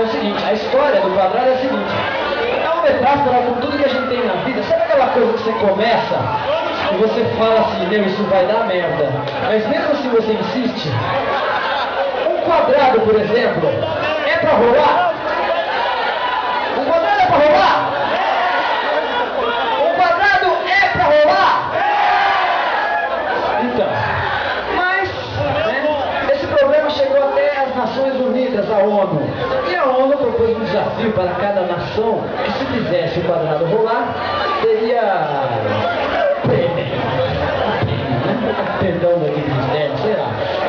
o seguinte, a história do quadrado é a seguinte. É uma metáfora com tudo que a gente tem na vida. Sabe aquela coisa que você começa e você fala assim, meu, isso vai dar merda. Mas mesmo se você insiste, um quadrado, por exemplo, é pra rolar? Um quadrado é pra rolar? Um quadrado é pra rolar? Então, mas, né, esse problema chegou até as Nações Unidas, a ONU. E a ONU propôs um desafio para cada nação que se fizesse o quadrado rolar, teria prêmio, né? Perdão daqui do mistério, sei lá.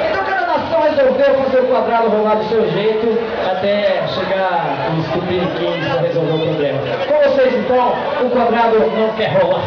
Então cada nação resolveu fazer o quadrado rolar do seu jeito até chegar nos tupiniquins para resolver o problema. Com vocês então, o quadrado não quer rolar.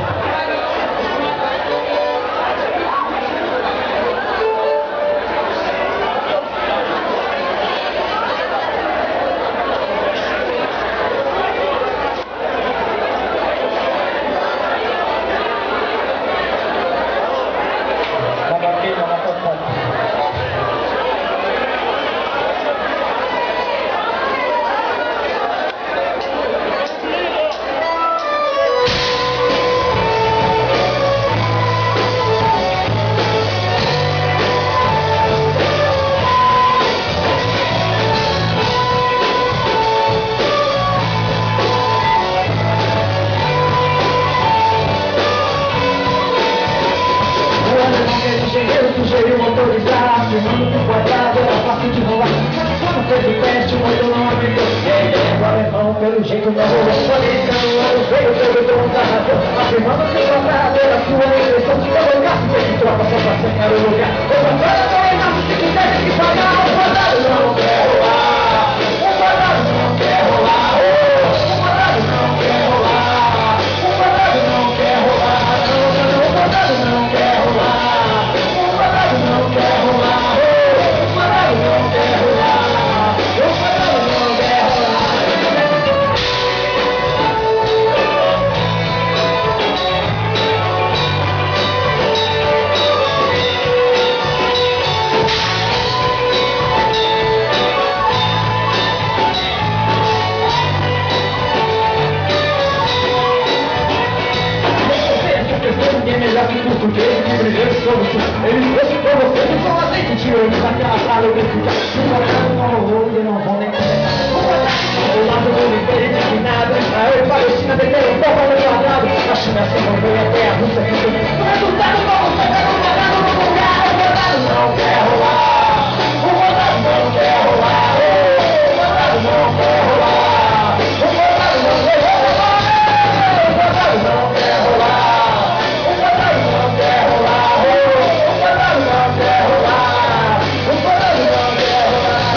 Engenheiro motorizado, no quadrado era fácil de rolar. Quando fez o teste, o motor não aguentou. O alemão, pelo jeito, não rolou. O americano veio pelo dono da razão, afirmando que o quadrado era sua impressão. Todo lugar se fez troca só pra secar o lugar. O quadrado não é nada, se quiser que pagar. O quadrado não quer rolar. O quadrado não quer rolar. O quadrado não quer rolar. O quadrado não quer rolar. O quadrado não quer rolar. Não quer rolar, o quadrado não quer rolar, o quadrado não quer rolar. Ninguém é melhor que português, que primeiro somos eles trouxe pra vocês, não são azeite de ouro, daquela sala eu vou ficar. O quadrado não rolou e eu não vou nem comentar. O quadrado do lado do inteiro indignado, Israel e Palestina meteram bomba no quadrado. A China se moveu até a Rússia que tem. O resultado vamos pegar o quadrado no lugar. O quadrado não quer rolar. O quadrado não quer rolar. O quadrado não quer rolar. O quadrado não quer rolar. O quadrado não quer rolar. O quadrado não quer rolar.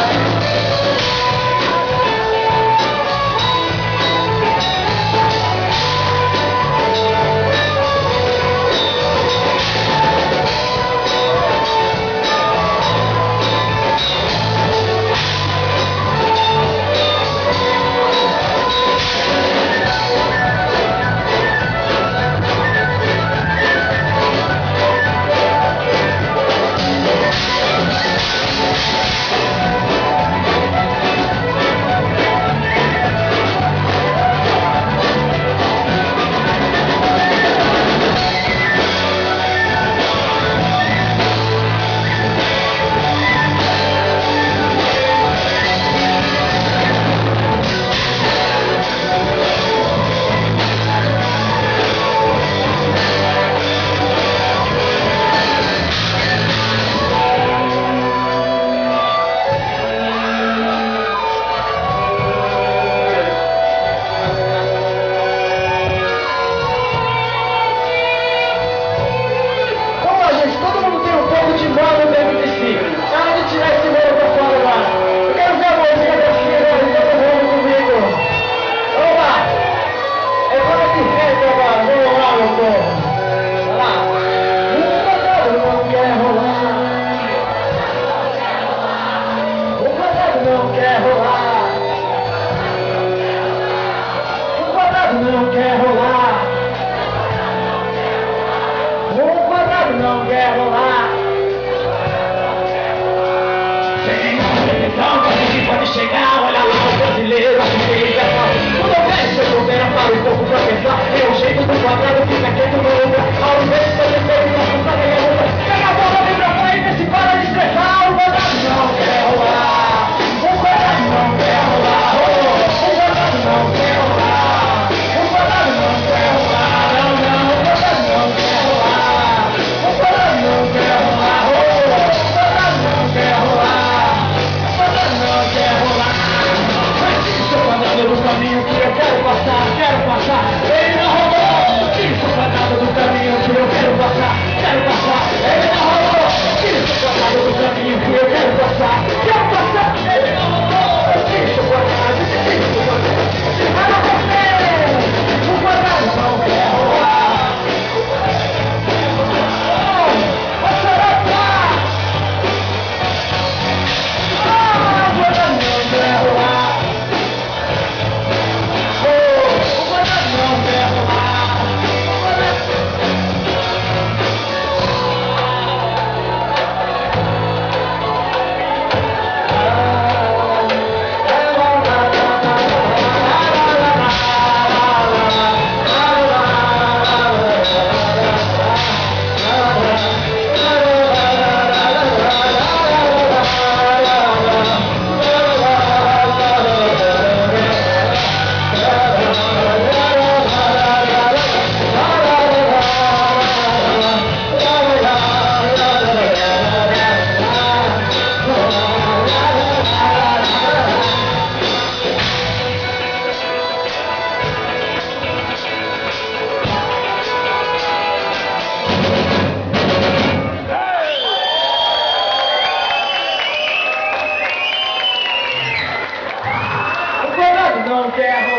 não quer